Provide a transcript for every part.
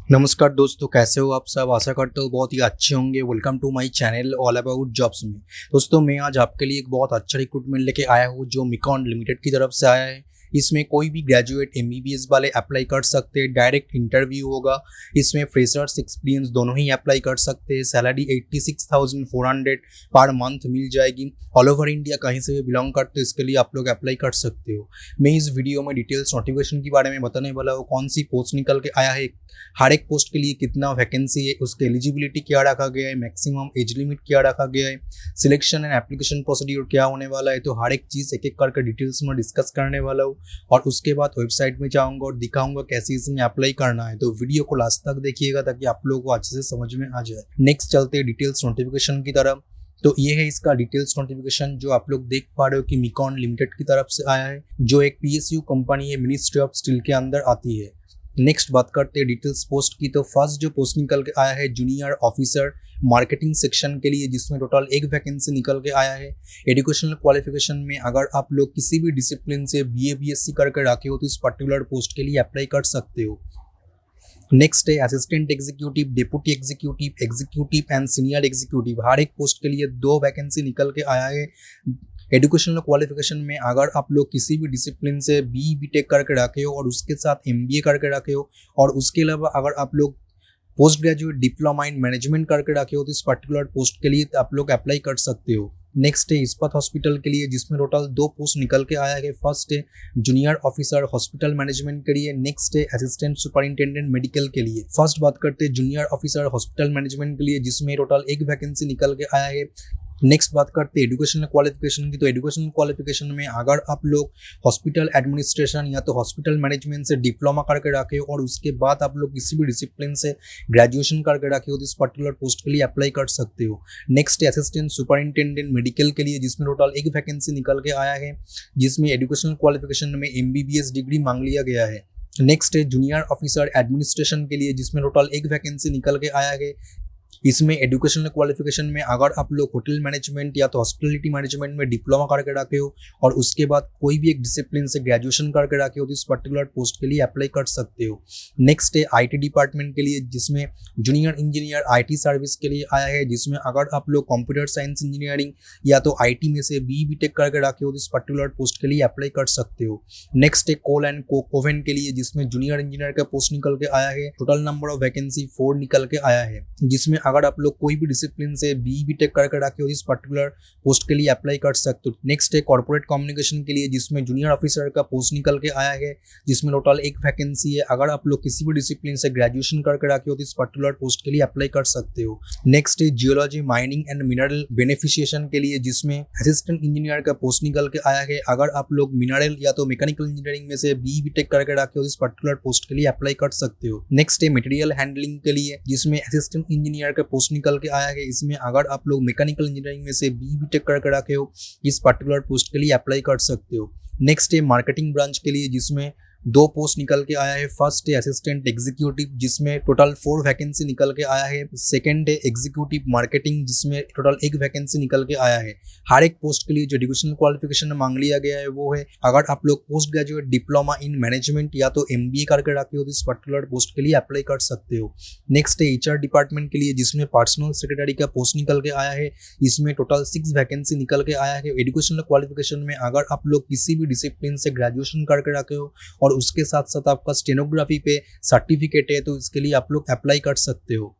नमस्कार दोस्तों, कैसे हो आप सब। आशा करते हो बहुत ही अच्छे होंगे। Welcome to my channel all about jobs में। दोस्तों, मैं आज आपके लिए एक बहुत अच्छा रिक्रूटमेंट लेके आया हूँ जो मिकॉन लिमिटेड की तरफ से आया है। इसमें कोई भी ग्रेजुएट एमबीबीएस वाले अप्लाई कर सकते हैं। डायरेक्ट इंटरव्यू होगा। इसमें फ्रेशर्स एक्सपीरियंस दोनों ही अप्लाई कर सकते हैं। सैलरी 86,400 पर मंथ मिल जाएगी। ऑल ओवर इंडिया कहीं से भी बिलोंग करते हो, इसके लिए आप लोग अप्लाई कर सकते हो। मैं इस वीडियो में डिटेल्स नोटिफिकेशन के बारे में बताने वाला हूँ। कौन सी पोस्ट निकल के आया है, हर एक पोस्ट के लिए कितना वैकेंसी है, उसके एलिजिबिलिटी क्या रखा गया है, मैक्सिमम एज लिमिट क्या रखा गया है, सिलेक्शन एंड एप्लीकेशन प्रोसीड्यूर क्या होने वाला है। तो हर एक चीज़ एक एक करके डिटेल्स में डिस्कस करने वाला हूँ और उसके बाद वेबसाइट में जाऊँगा और दिखाऊंगा कैसे इसमें अप्लाई करना है। तो वीडियो को लास्ट तक देखिएगा ताकि आप लोगों को अच्छे से समझ में आ जाए। नेक्स्ट चलते हैं डिटेल्स नोटिफिकेशन की तरफ। तो ये है इसका डिटेल्स नोटिफिकेशन जो आप लोग देख पा रहे हो कि मिकॉन लिमिटेड की तरफ से आया है, जो एक पीएसयू कंपनी है, मिनिस्ट्री ऑफ स्टील के अंदर आती है। नेक्स्ट बात करते हैं डिटेल्स पोस्ट की। तो फर्स्ट जो पोस्ट निकल के आया है जूनियर ऑफिसर मार्केटिंग सेक्शन के लिए, जिसमें टोटल एक वैकेंसी निकल के आया है। एजुकेशनल क्वालिफिकेशन में अगर आप लोग किसी भी डिसिप्लिन से बीए बीएससी करके रखे हो तो इस पर्टिकुलर पोस्ट के लिए अप्लाई कर सकते हो। नेक्स्ट है assistant executive, deputy executive, executive and senior executive. हर एक पोस्ट के लिए दो वैकेंसी निकल के आया है। एजुकेशनल क्वालिफिकेशन में अगर आप लोग किसी भी डिसिप्लिन से बीटेक करके रखे हो और उसके साथ एमबीए करके रखे हो और उसके अलावा अगर आप लोग post graduate diploma in management करके रखे हो तो इस पर्टिकुलर पोस्ट के लिए आप लोग अप्लाई कर सकते हो। नेक्स्ट है इस्पात हॉस्पिटल के लिए, जिसमें टोटल दो पोस्ट निकल के आया है। फर्स्ट है जूनियर ऑफिसर हॉस्पिटल मैनेजमेंट के लिए, नेक्स्ट है असिस्टेंट सुपरिंटेंडेंट मेडिकल के लिए। फर्स्ट बात करते हैं जूनियर ऑफिसर हॉस्पिटल मैनेजमेंट के लिए, जिसमें टोटल एक वैकेंसी निकल के आया है। नेक्स्ट बात करते हैं एजुकेशनल क्वालिफिकेशन की। तो एजुकेशनल क्वालिफिकेशन में अगर आप लोग हॉस्पिटल एडमिनिस्ट्रेशन या तो हॉस्पिटल मैनेजमेंट से डिप्लोमा करके रखे हो और उसके बाद आप लोग किसी भी डिसिप्लिन से ग्रेजुएशन करके रखे हो तो इस पर्टिकुलर पोस्ट के लिए अप्लाई कर सकते हो। नेक्स्ट है असिस्टेंट सुपरिंटेंडेंट मेडिकल के लिए, जिसमें टोटल एक वैकेंसी निकल के आया है, जिसमें एजुकेशनल क्वालिफिकेशन में एमबीबीएस डिग्री मांग लिया गया है। नेक्स्ट है जूनियर ऑफिसर एडमिनिस्ट्रेशन के लिए, जिसमें टोटल एक वैकेंसी निकल के आया है। इसमें एजुकेशनल क्वालिफिकेशन में अगर आप लोग होटल मैनेजमेंट या तो हॉस्पिटलिटी मैनेजमेंट में डिप्लोमा करके रखे हो और उसके बाद कोई भी एक डिसिप्लिन से ग्रेजुएशन करके रखे हो तो इस पर्टिकुलर पोस्ट के लिए अप्लाई कर सकते हो। नेक्स्ट है आईटी डिपार्टमेंट के लिए, जिसमें जूनियर इंजीनियर आईटी सर्विस के लिए आया है, जिसमें अगर आप लोग कंप्यूटर साइंस इंजीनियरिंग या तो आईटी में से बीटेक करके रखे हो तो इस पर्टिकुलर पोस्ट के लिए अप्लाई कर सकते हो। नेक्स्ट है कोल एंड कोवेन के लिए, जिसमें जूनियर इंजीनियर का पोस्ट निकल के आया है। टोटल नंबर ऑफ वैकेंसी 4 निकल के आया है, जिसमें अगर आप लोग कोई भी डिसिप्लिन से बीटेक करके रखे हो इस पर्टिकुलर पोस्ट के लिए अप्लाई कर सकते हो। नेक्स्ट है कॉर्पोरेट कम्युनिकेशन के लिए, जिसमें जूनियर ऑफिसर का पोस्ट निकल के आया है, जिसमें टोटल एक वैकेंसी है। अगर आप लोग किसी भी डिसिप्लिन से ग्रेजुएशन करके रखे हो तो इस पर्टिकुलर पोस्ट के लिए अप्लाई कर सकते हो। नेक्स्ट है जियोलॉजी माइनिंग एंड मिनरल बेनिफिशिएशन के लिए, जिसमें असिस्टेंट इंजीनियर का पोस्ट निकल के आया है। अगर आप लोग मिनरल या तो मैकेनिकल इंजीनियरिंग में से बीटेक करके रखे हो इस पर्टिकुलर पोस्ट के लिए अप्लाई कर सकते हो। नेक्स्ट है मटेरियल हैंडलिंग के लिए, जिसमें असिस्टेंट इंजीनियर का पोस्ट निकल के आया है। इसमें अगर आप लोग मैकेनिकल इंजीनियरिंग में से बीटेक करके रखे हो इस पर्टिकुलर पोस्ट के लिए अप्लाई कर सकते हो। नेक्स्ट है मार्केटिंग ब्रांच के लिए, जिसमें दो पोस्ट निकल के आया है। फर्स्ट है असिस्टेंट एग्जीक्यूटिव, जिसमें टोटल 4 वैकेंसी निकल के आया है। सेकंड है एग्जीक्यूटिव मार्केटिंग, जिसमें टोटल एक वैकेंसी निकल के आया है। हर एक पोस्ट के लिए जो एजुकेशनल क्वालिफिकेशन मांग लिया गया है वो है, अगर आप लोग post graduate diploma in management या तो एमबीए करके रखे हो तो इस पर्टिकुलर पोस्ट के लिए अप्लाई कर सकते हो। नेक्स्ट है एचआर डिपार्टमेंट के लिए, जिसमें पर्सनल सेक्रेटरी का पोस्ट निकल के आया है। इसमें टोटल 6 वैकेंसी निकल के आया है। एजुकेशनल क्वालिफिकेशन में अगर आप लोग किसी भी डिसिप्लिन से ग्रेजुएशन करके रखे हो और उसके साथ साथ आपका स्टेनोग्राफी पे सर्टिफिकेट है तो इसके लिए आप लोग अप्लाई कर सकते हो।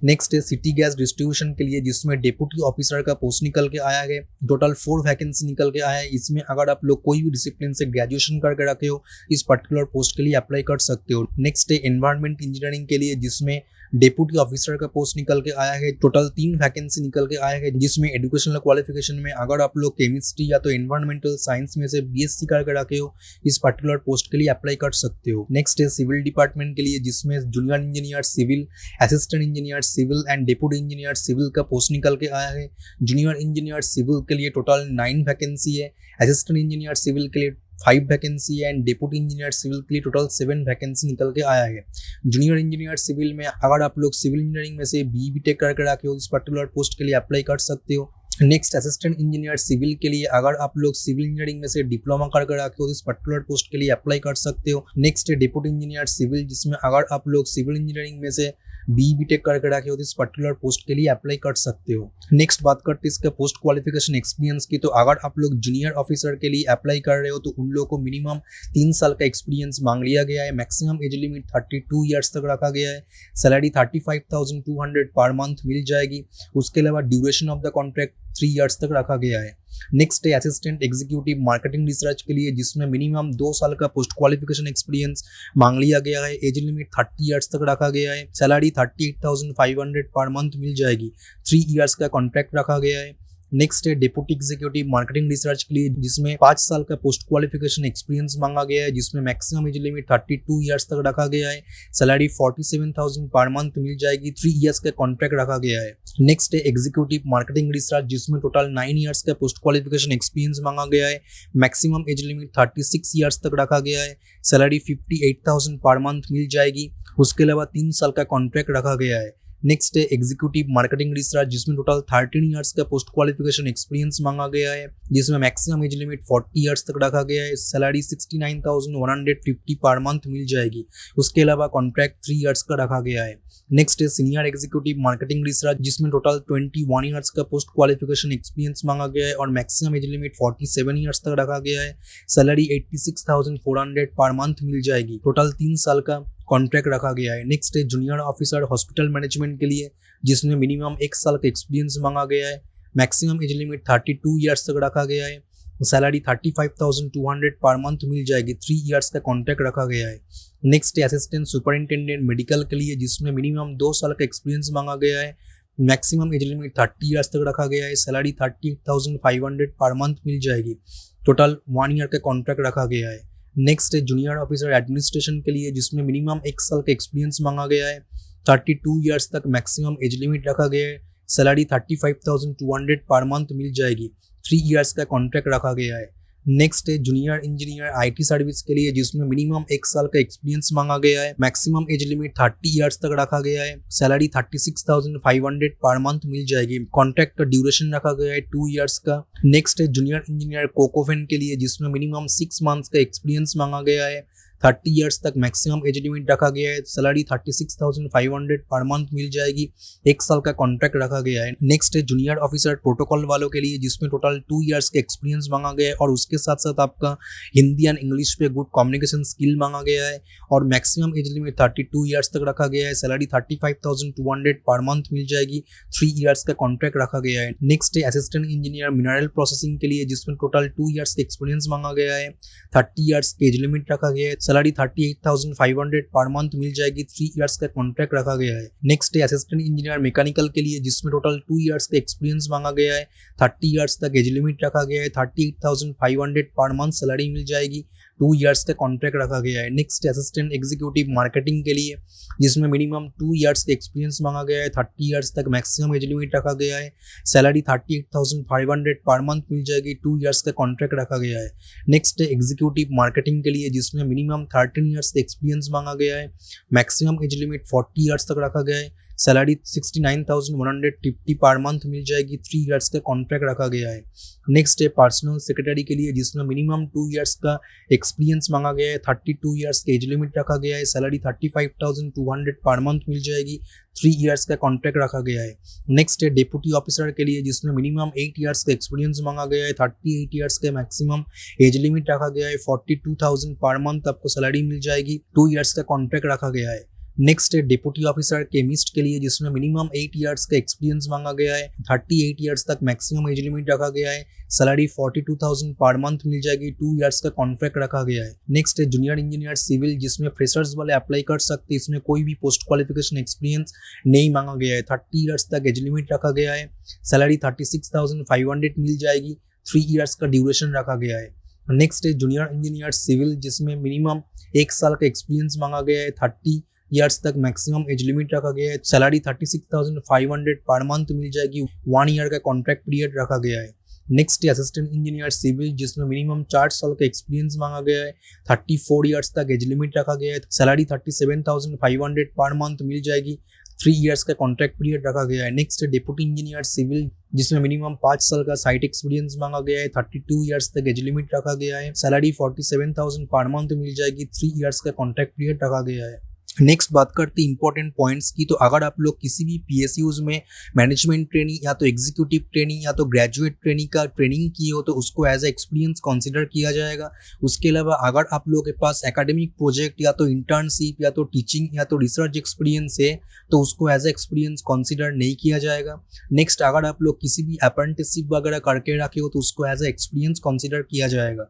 नेक्स्ट है सिटी गैस डिस्ट्रीब्यूशन के लिए, जिसमें डेप्यूटी ऑफिसर का पोस्ट निकल के आया है। टोटल 4 वैकेंसी निकल के आया है। इसमें अगर आप लोग कोई भी डिसिप्लिन से ग्रेजुएशन करके रखे हो इस पर्टिकुलर पोस्ट के लिए अप्लाई कर सकते हो। नेक्स्ट है एनवायरमेंट इंजीनियरिंग के लिए, जिसमें डेप्यूटी ऑफिसर का पोस्ट निकल के आया है। टोटल 3 वैकेंसी निकल के आया है, जिसमें एजुकेशनल क्वालिफिकेशन में अगर आप लोग केमिस्ट्री या तो एनवायरमेंटल साइंस में से बीएससी करके रखे हो इस पर्टिकुलर पोस्ट के लिए अप्लाई कर सकते हो। नेक्स्ट है सिविल डिपार्टमेंट के लिए, जिसमें junior engineer civil, assistant engineer civil and deputy engineer civil का पोस्ट निकल के आया है। जूनियर इंजीनियर सिविल के लिए टोटल 9 वैकेंसी है। असिस्टेंट इंजीनियर सिविल के लिए 5 वैकेंसी है एंड डेप्यूटी इंजीनियर सिविल के लिए टोटल 7 वैकेंसी निकल के आया है। जूनियर इंजीनियर सिविल में अगर आप लोग सिविल इंजीनियरिंग में से बीटेक करके रखे हो इस पर्टिकुलर पोस्ट के लिए अप्लाई कर सकते हो। नेक्स्ट असिस्टेंट इंजीनियर सिविल के लिए अगर आप लोग सिविल इंजीनियरिंग में से डिप्लोमा करके रखे हो तो इस पर्टिकुलर पोस्ट के लिए अप्लाई कर सकते हो। नेक्स्ट है डिप्टी इंजीनियर सिविल, जिसमें अगर आप लोग सिविल इंजीनियरिंग में से बीटेक करके रखे हो तो इस पर्टिकुलर पोस्ट के लिए अप्लाई कर सकते हो। नेक्स्ट बात करते हैं इसका पोस्ट क्वालिफिकेशन एक्सपीरियंस की। तो अगर आप लोग जूनियर ऑफिसर के लिए अप्लाई कर रहे हो तो उन लोगों को मिनिमम 3 साल का एक्सपीरियंस मांग लिया गया है। मैक्सिमम एज लिमिट 32 ईयर्स तक रखा गया है। सैलरी 35,200 पर मंथ मिल जाएगी। उसके अलावा duration of the contract 3 years तक रखा गया है। नेक्स्ट है असिस्टेंट एग्जीक्यूटिव मार्केटिंग रिसर्च के लिए, जिसमें मिनिमम 2 साल का पोस्ट क्वालिफिकेशन एक्सपीरियंस मांग लिया गया है। एज लिमिट 30 ईयर्स तक रखा गया है। सैलरी 38,500 पर मंथ मिल जाएगी। 3 ईयर्स का कॉन्ट्रैक्ट रखा गया है। नेक्स्ट है डेप्यूटी एग्जीक्यूटिव मार्केटिंग रिसर्च के लिए, जिसमें 5 साल का पोस्ट क्वालिफिकेशन एक्सपीरियंस मांगा गया है, जिसमें मैक्सिमम एज लिमिट 32 ईयर्स तक रखा गया है। सैलरी 47,000 पर मंथ मिल जाएगी। 3 ईयर्स का कॉन्ट्रैक्ट रखा गया है। नेक्स्ट है एग्जीक्यूटिव मार्केटिंग रिसर्च, जिसमें टोटल 9 ईयर्स का पोस्ट क्वालिफिकेशन एक्सपीरियंस मांगा गया है। मैक्सिमम एज लिमिट 36 ईयर्स तक रखा गया है। सैलरी 58,000 पर मंथ मिल जाएगी। उसके अलावा 3 साल का कॉन्ट्रैक्ट रखा गया है। नेक्स्ट है एग्जीक्यूटिव मार्केटिंग रिसर्च, जिसमें टोटल 13 ईयर्स का पोस्ट क्वालिफिकेशन एक्सपीरियंस मांगा गया है, जिसमें मैक्सिमम एज लिमिट 40 ईयर्स तक रखा गया है। सैलरी 69,150 पर मंथ मिल जाएगी। उसके अलावा कॉन्ट्रैक्ट 3 ईयर्स का रखा गया है। नेक्स्ट है सीनियर एग्जीक्यूटिव मार्केटिंग रिसर्च, जिसमें टोटल 21 ईयर्स का पोस्ट क्वालिफिकेशन एक्सपीरियंस मांगा गया है और मैक्सिमम एज लिमिट 47 ईयर्स तक रखा गया है। सैलरी 86,400 पर मंथ मिल जाएगी। टोटल 3 साल का कॉन्ट्रैक्ट रखा गया है। नेक्स्ट है जूनियर ऑफिसर हॉस्पिटल मैनेजमेंट के लिए, जिसमें मिनिमम 1 साल का एक्सपीरियंस मांगा गया है। मैक्सिमम एज लिमिट 32 ईयर्स तक रखा गया है। सैलरी 35,200 पर मंथ मिल जाएगी। 3 ईयर्स का कॉन्ट्रैक्ट रखा गया है। नेक्स्ट है असिस्टेंट सुपरिंटेंडेंट मेडिकल के लिए, जिसमें मिनिमम 2 साल का एक्सपीरियंस मांगा गया है। मैक्सिमम एज लिमिट 30 ईयर्स तक रखा गया है। सैलरी 38,500 पर मंथ मिल जाएगी। टोटल 1 ईयर का कॉन्ट्रैक्ट रखा गया है। नेक्स्ट है जूनियर ऑफिसर एडमिनिस्ट्रेशन के लिए, जिसमें मिनिमम 1 साल का एक्सपीरियंस मांगा गया है। 32 ईयर्स तक मैक्सिमम एज लिमिट रखा गया है। सैलरी 35,200 पर मंथ मिल जाएगी। 3 ईयर्स का कॉन्ट्रैक्ट रखा गया है। नेक्स्ट है जूनियर इंजीनियर आईटी सर्विस के लिए, जिसमें मिनिमम 1 साल का एक्सपीरियंस मांगा गया है। मैक्सिमम एज लिमिट 30 ईयर्स तक रखा गया है। सैलरी 36,500 पर मंथ मिल जाएगी। कॉन्ट्रैक्ट का ड्यूरेशन रखा गया है 2 ईयर्स का। नेक्स्ट है जूनियर इंजीनियर कोकोफेन के लिए, जिसमें मिनिमम 6 मंथ्स का एक्सपीरियंस मांगा गया है। 30 ईयर्स तक मैक्सिमम एज लिमिट रखा गया है। सैलरी 36,500 पर मंथ मिल जाएगी। 1 साल का कॉन्ट्रैक्ट रखा गया है। नेक्स्ट है जूनियर ऑफिसर प्रोटोकॉल वालों के लिए, जिसमें टोटल 2 ईयर्स का एक्सपीरियंस मांगा गया है और उसके साथ साथ आपका हिंदी एंड इंग्लिश पे गुड कम्युनिकेशन स्किल मांगा गया है और मैक्सिमम एज लिमिट 32 ईयर्स तक रखा गया है। सैलरी 35,200 पर मंथ मिल जाएगी। 3 ईयर्स का कॉन्ट्रैक्ट रखा गया है। नेक्स्ट है असिस्टेंट इंजीनियर मिनरल प्रोसेसिंग के लिए, जिसमें टोटल 2 ईयर्स का एक्सपीरियंस मांगा गया है। 30 ईयर्स का एज लिमिट रखा गया है। सैलरी 38,500 पर मंथ मिल जाएगी। 3 ईयर्स का कॉन्ट्रैक्ट रखा गया है। नेक्स्ट है असिस्टेंट इंजीनियर मैकेनिकल के लिए, जिसमें टोटल 2 ईयर्स का एक्सपीरियंस मांगा गया है। 30 ईयर्स तक एज लिमिट रखा गया है। 38,500 पर मंथ सैलरी मिल जाएगी। 2 ईयर्स का कॉन्ट्रैक्ट रखा गया है। नेक्स्ट असिस्टेंट एग्जीक्यूटिव मार्केटिंग के लिए, जिसमें मिनिमम 2 ईयर्स का एक्सपीरियंस मांगा गया है। 30 ईयर्स तक मैक्सिमम एज लिमिट रखा गया है। सैलरी 38,500 पर मंथ मिल जाएगी। 2 ईयर्स का कॉन्ट्रैक्ट रखा गया है। नेक्स्ट एग्जीक्यूटिव मार्केटिंग के लिए, जिसमें मिनिमम 13 ईयर्स का एक्सपीरियंस मांगा गया है। मैक्सिमम एज लिमिट 40 ईयर्स तक रखा गया है। सैलरी 69,150 पर मंथ मिल जाएगी। 3 ईयर्स का कॉन्ट्रैक्ट रखा गया है। नेक्स्ट है पर्सनल सेक्रेटरी के लिए, जिसमें मिनिमम 2 ईयर्स का एक्सपीरियंस मांगा गया है। 32 ईयर्स का एज लिमिट रखा गया है। सैलरी 35,200 पर मंथ मिल जाएगी। 3 ईयर्स का कॉन्ट्रैक्ट रखा गया है। नेक्स्ट है डेप्यूटी ऑफिसर के लिए, जिसमें मिनिमम 8 ईयर्स का एक्सपीरियंस मांगा गया है। 38 ईयर्स का मैक्सिमम एज लिमिट रखा गया है। 42,000 पर मंथ आपको सैलरी मिल जाएगी। 2 ईयर्स का कॉन्ट्रैक्ट रखा गया है। नेक्स्ट है डेप्यूटी ऑफिसर केमिस्ट के लिए, जिसमें मिनिमम 8 ईयर्स का एक्सपीरियंस मांगा गया है। 38 ईयर्स तक मैक्सिमम एज लिमिट रखा गया है। सैलरी 42,000 पर मंथ मिल जाएगी। 2 ईयर्स का कॉन्ट्रैक्ट रखा गया है। नेक्स्ट है जूनियर इंजीनियर सिविल, जिसमें फ्रेशर्स वाले अप्लाई कर सकते हैं। इसमें कोई भी पोस्ट क्वालिफिकेशन एक्सपीरियंस नहीं मांगा गया है। 30 ईयर्स तक एज लिमिट रखा गया है। सैलरी 36,500 मिल जाएगी। 3 ईयर्स का ड्यूरेशन रखा गया है। नेक्स्ट है जूनियर इंजीनियर सिविल, जिसमें मिनिमम 1 साल का एक्सपीरियंस मांगा गया है। 30 ईयर्स तक मैक्सिमम एज लिमिट रखा गया है। सैलरी 36,500 पर मंथ मिल जाएगी। 1 ईयर का कॉन्ट्रैक्ट पीरियड रखा गया है। नेक्स्ट है असिस्टेंट इंजीनियर सिविल, जिसमें मिनिमम 4 साल का एक्सपीरियंस मांगा गया है। 34 ईयर्स तक एज लिमिट रखा गया है। सैलरी 37,500 पर मंथ मिल जाएगी। 3 ईयर्स का कॉन्ट्रैक्ट पीरियड रखा गया है। नेक्स्ट डिप्टी इंजीनियर सिविल, जिसमें मिनिमम 5 साल का साइट एक्सपीरियंस मांगा गया है। 32 ईयर्स तक एज लिमिट रखा गया है। सैलरी 47,000 पर मंथ मिल जाएगी। 3 ईयर्स का कॉन्ट्रैक्ट पीरियड रखा गया है। नेक्स्ट बात करते हैं इंपॉर्टेंट पॉइंट्स की। तो अगर आप लोग किसी भी PSUs में मैनेजमेंट ट्रेनिंग या तो एग्जीक्यूटिव ट्रेनिंग या तो ग्रेजुएट ट्रेनिंग का ट्रेनिंग किए हो तो उसको एज ए एक्सपीरियंस कंसीडर किया जाएगा। उसके अलावा अगर आप लोगों के पास एकेडमिक प्रोजेक्ट या तो इंटर्नशिप या तो टीचिंग या तो रिसर्च एक्सपीरियंस है तो उसको एज ए एक्सपीरियंस कंसीडर नहीं किया जाएगा। नेक्स्ट, अगर आप लोग किसी भी अप्रेंटिसशिप वगैरह करके रखे हो तो उसको एज ए एक्सपीरियंस कंसीडर किया जाएगा।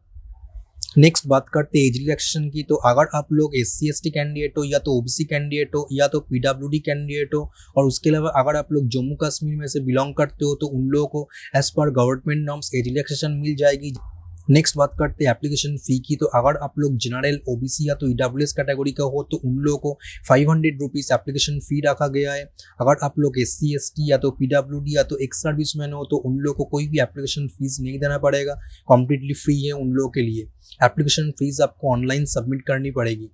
नेक्स्ट बात करते हैं एज रिलैक्सेशन की। तो अगर आप लोग SC/ST कैंडिडेट हो या तो OBC कैंडिडेट हो या तो PWD कैंडिडेट हो और उसके अलावा अगर आप लोग जम्मू कश्मीर में से बिलोंग करते हो तो उन लोगों को as per government norms age relaxation मिल जाएगी। नेक्स्ट बात करते हैं एप्लीकेशन फ़ी की। तो अगर आप लोग जनरल, OBC या तो EWS कैटेगरी का हो तो उन लोगों को 500 रुपीज़ एप्लीकेशन फ़ी रखा गया है। अगर आप लोग SC/ST या तो PWD या तो एक्स सर्विसमैन हो तो उन लोगों को कोई भी एप्लीकेशन फीस नहीं देना पड़ेगा, कम्प्लीटली फ्री है उन लोगों के लिए। एप्लीकेशन फीस आपको ऑनलाइन सबमिट करनी पड़ेगी।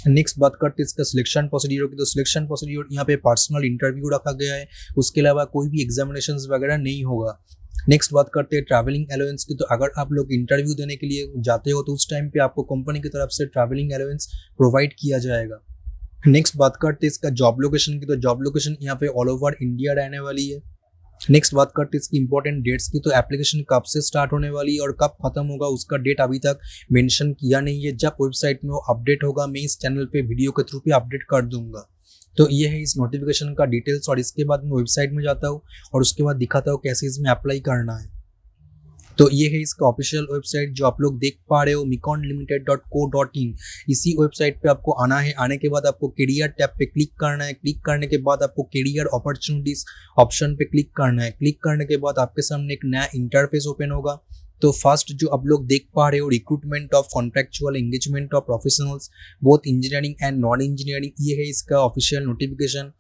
नेक्स्ट बात करते हैं इसका सिलेक्शन प्रोसीड्यूर की। तो सिलेक्शन प्रोसीड्यूर यहाँ पे पर्सनल इंटरव्यू रखा गया है। उसके अलावा कोई भी एग्जामिनेशंस वगैरह नहीं होगा। नेक्स्ट बात करते हैं ट्रैवलिंग अलाउंस की। तो अगर आप लोग इंटरव्यू देने के लिए जाते हो तो उस टाइम पे आपको कंपनी की तरफ से ट्रैवलिंग अलाउंस प्रोवाइड किया जाएगा। नेक्स्ट बात करते हैं इसका जॉब लोकेशन की। तो जॉब लोकेशन यहाँ पे ऑल ओवर इंडिया रहने वाली है। नेक्स्ट बात करते हैं इसकी इंपॉर्टेंट डेट्स की। तो एप्लीकेशन कब से स्टार्ट होने वाली है और कब खत्म होगा उसका डेट अभी तक मेंशन किया नहीं है। जब वेबसाइट में वो अपडेट होगा मैं इस चैनल पे वीडियो के थ्रू पे अपडेट कर दूंगा। तो ये है इस नोटिफिकेशन का डिटेल्स और इसके बाद मैं वेबसाइट में जाता हूँ और उसके बाद दिखाता हूँ कैसे इसमें अप्लाई करना है। तो ये है इसका ऑफिशियल वेबसाइट जो आप लोग देख पा रहे हो, miconlimited.co.in। इसी वेबसाइट पे आपको आना है। आने के बाद आपको कैरियर टैब पे क्लिक करना है। क्लिक करने के बाद आपको कैरियर अपॉर्चुनिटीज ऑप्शन पे क्लिक करना है। क्लिक करने के बाद आपके सामने एक नया इंटरफेस ओपन होगा। तो फर्स्ट जो आप लोग देख पा रहे हो, recruitment of contractual engagement of professionals both engineering and non engineering, ये है इसका ऑफिशियल नोटिफिकेशन।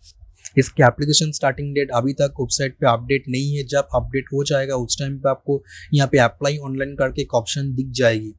इसके एप्लीकेशन स्टार्टिंग डेट अभी तक वेबसाइट पे अपडेट नहीं है। जब अपडेट हो जाएगा उस टाइम पे आपको यहाँ पे अप्लाई ऑनलाइन करके एक ऑप्शन दिख जाएगी।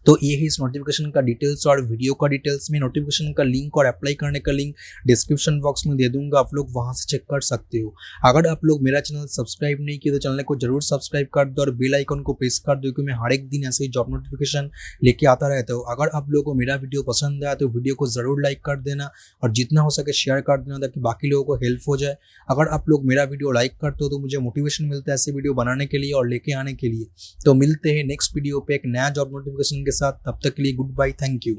तो ये है इस नोटिफिकेशन का डिटेल्स और वीडियो का डिटेल्स। में नोटिफिकेशन का लिंक और अप्लाई करने का लिंक डिस्क्रिप्शन बॉक्स में दे दूंगा, आप लोग वहां से चेक कर सकते हो। अगर आप लोग मेरा चैनल सब्सक्राइब नहीं किया तो चैनल को जरूर सब्सक्राइब कर दो और बेल आइकन को प्रेस कर दो क्योंकि मैं हर एक दिन ऐसे ही जॉब नोटिफिकेशन लेके आता रहता हूँ। अगर आप लोगों को मेरा वीडियो पसंद आया तो वीडियो को जरूर लाइक कर देना और जितना हो सके शेयर कर देना ताकि बाकी लोगों को हेल्प हो जाए। अगर आप लोग मेरा वीडियो लाइक करते हो तो मुझे मोटिवेशन मिलता है ऐसे वीडियो बनाने के लिए और लेके आने के लिए। तो मिलते हैं नेक्स्ट वीडियो पे एक नया जॉब नोटिफिकेशन के साथ। तब तक के लिए गुड बाय, थैंक यू।